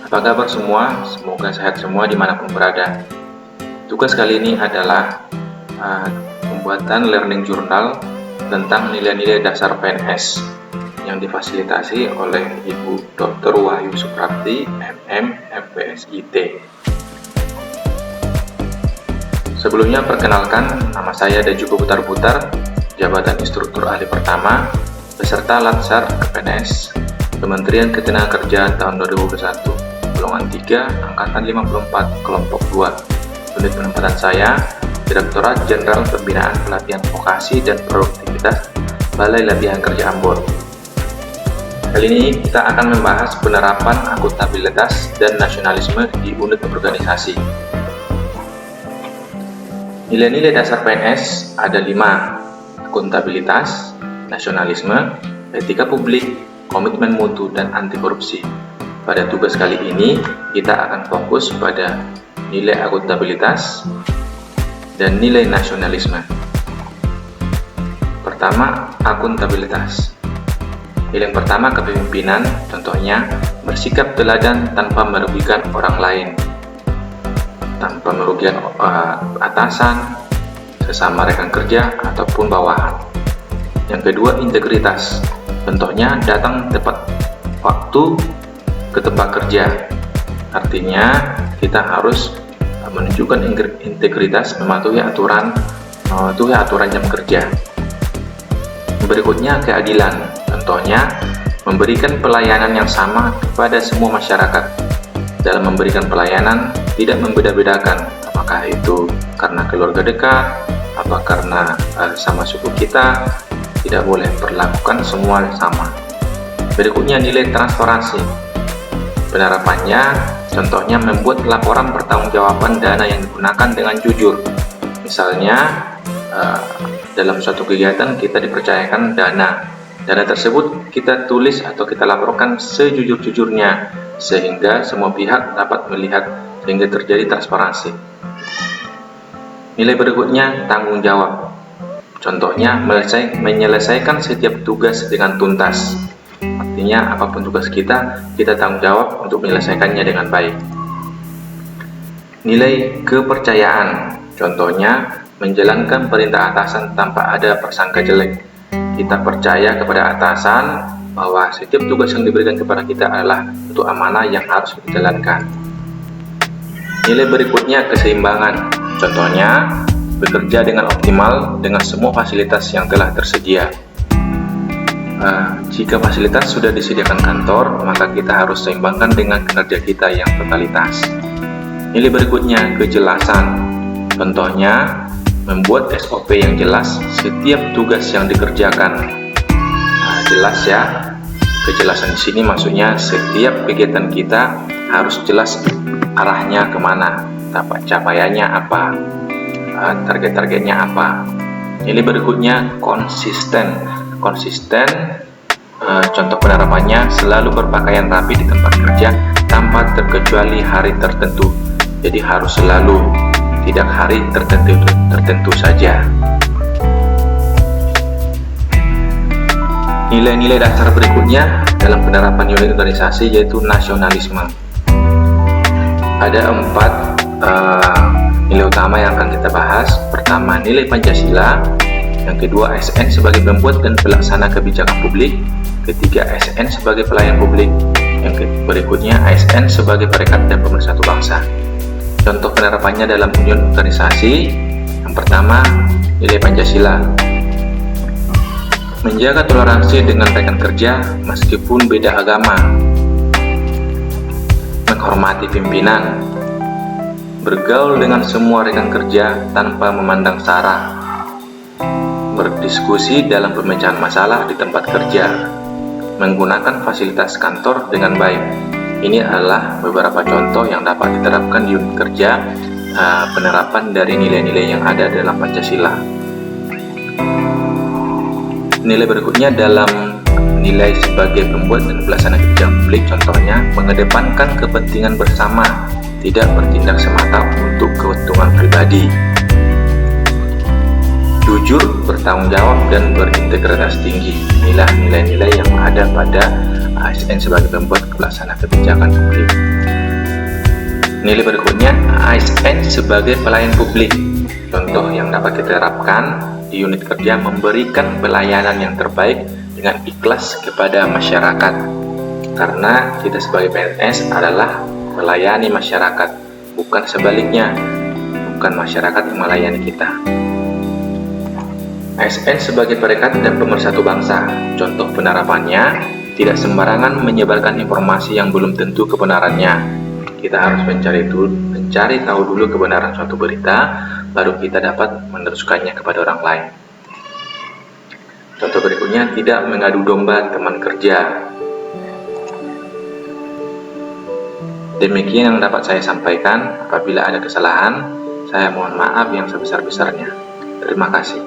Apa kabar semua? Semoga sehat semua dimanapun berada. Tugas kali ini adalah pembuatan learning journal tentang nilai-nilai dasar PNS yang difasilitasi oleh Ibu Dr. Wahyu Suprapti, MM, MPSIT. Sebelumnya perkenalkan, nama saya dan juga Putar-Putar, jabatan instruktur ahli pertama, beserta Latsar KPNS, Kementerian Ketenagakerjaan tahun 2021, golongan 3, angkatan 54, kelompok 2. Unit penempatan saya, Direktorat Jenderal Pembinaan Pelatihan Vokasi dan Produktivitas, Balai Latihan Kerja Ambon. Kali ini kita akan membahas penerapan akuntabilitas dan nasionalisme di unit organisasi. Nilai-nilai dasar PNS ada 5: akuntabilitas, nasionalisme, etika publik, komitmen mutu, dan anti korupsi. Pada tugas kali ini, kita akan fokus pada nilai akuntabilitas dan nilai nasionalisme. Pertama, akuntabilitas. Nilai yang pertama, kepemimpinan, contohnya bersikap teladan tanpa merugikan orang lain, tanpa merugikan atasan, sesama rekan kerja, ataupun bawahan. Yang kedua, integritas. Contohnya datang tepat waktu ke tempat kerja. Artinya kita harus menunjukkan integritas, mematuhi aturan jam kerja. Berikutnya, keadilan. Contohnya memberikan pelayanan yang sama kepada semua masyarakat. Dalam memberikan pelayanan tidak membeda-bedakan, apakah itu karena keluarga dekat, apa karena sama suku kita, tidak boleh perlakukan semua sama. Berikutnya, nilai transparansi. Penerapannya, contohnya membuat laporan pertanggungjawaban dana yang digunakan dengan jujur. Misalnya, dalam suatu kegiatan kita dipercayakan dana tersebut kita tulis atau kita laporkan sejujur-jujurnya, sehingga semua pihak dapat melihat, sehingga terjadi transparansi. Nilai berikutnya, tanggung jawab. Contohnya, menyelesaikan setiap tugas dengan tuntas. Artinya, apapun tugas kita tanggung jawab untuk menyelesaikannya dengan baik. Nilai kepercayaan. Contohnya, menjalankan perintah atasan tanpa ada prasangka jelek. Kita percaya kepada atasan bahwa setiap tugas yang diberikan kepada kita adalah untuk amanah yang harus dijalankan. Nilai berikutnya, keseimbangan. Contohnya, bekerja dengan optimal dengan semua fasilitas yang telah tersedia. Jika fasilitas sudah disediakan kantor, maka kita harus seimbangkan dengan kinerja kita yang totalitas. Nilai berikutnya, kejelasan. Contohnya, membuat SOP yang jelas setiap tugas yang dikerjakan. Jelas ya. Kejelasan di sini maksudnya setiap kegiatan kita harus jelas arahnya kemana, capaiannya apa, target-targetnya apa. Nilai berikutnya, konsisten. Contoh penerapannya, selalu berpakaian rapi di tempat kerja tanpa terkecuali hari tertentu. Jadi harus selalu, tidak hari tertentu saja. Nilai-nilai dasar berikutnya dalam penerapan unit organisasi yaitu nasionalisme. Ada 4 nilai utama yang akan kita bahas. Pertama, nilai Pancasila. Yang kedua, ASN sebagai pembuat dan pelaksana kebijakan publik. Ketiga, ASN sebagai pelayan publik. Yang berikutnya, ASN sebagai perekat dan pemersatu bangsa. Contoh penerapannya dalam unit organisasi. Yang pertama, nilai Pancasila. Menjaga toleransi dengan rekan kerja meskipun beda agama. Menghormati pimpinan. Bergaul dengan semua rekan kerja tanpa memandang sara. Berdiskusi dalam pemecahan masalah di tempat kerja. Menggunakan fasilitas kantor dengan baik. Ini adalah beberapa contoh yang dapat diterapkan di unit kerja penerapan dari nilai-nilai yang ada dalam Pancasila. Nilai berikutnya dalam nilai sebagai pembuat dan pelaksana kebijakan publik, contohnya mengedepankan kepentingan bersama, tidak bertindak semata untuk keuntungan pribadi. Jujur, bertanggung jawab, dan berintegritas tinggi. Inilah nilai-nilai yang ada pada ASN sebagai pembuat pelaksana kebijakan publik. Nilai berikutnya, ASN sebagai pelayan publik. Contoh yang dapat kita terapkan di unit kerja memberikan pelayanan yang terbaik dengan ikhlas kepada masyarakat. Karena kita sebagai PNS adalah melayani masyarakat, bukan sebaliknya, bukan masyarakat yang melayani kita. ASN sebagai perekat dan pemersatu bangsa. Contoh penerapannya, tidak sembarangan menyebarkan informasi yang belum tentu kebenarannya. Kita harus mencari tahu dulu kebenaran suatu berita, baru kita dapat meneruskannya kepada orang lain. Contoh berikutnya, tidak mengadu domba teman kerja. Demikian yang dapat saya sampaikan. Apabila ada kesalahan, saya mohon maaf yang sebesar-besarnya. Terima kasih.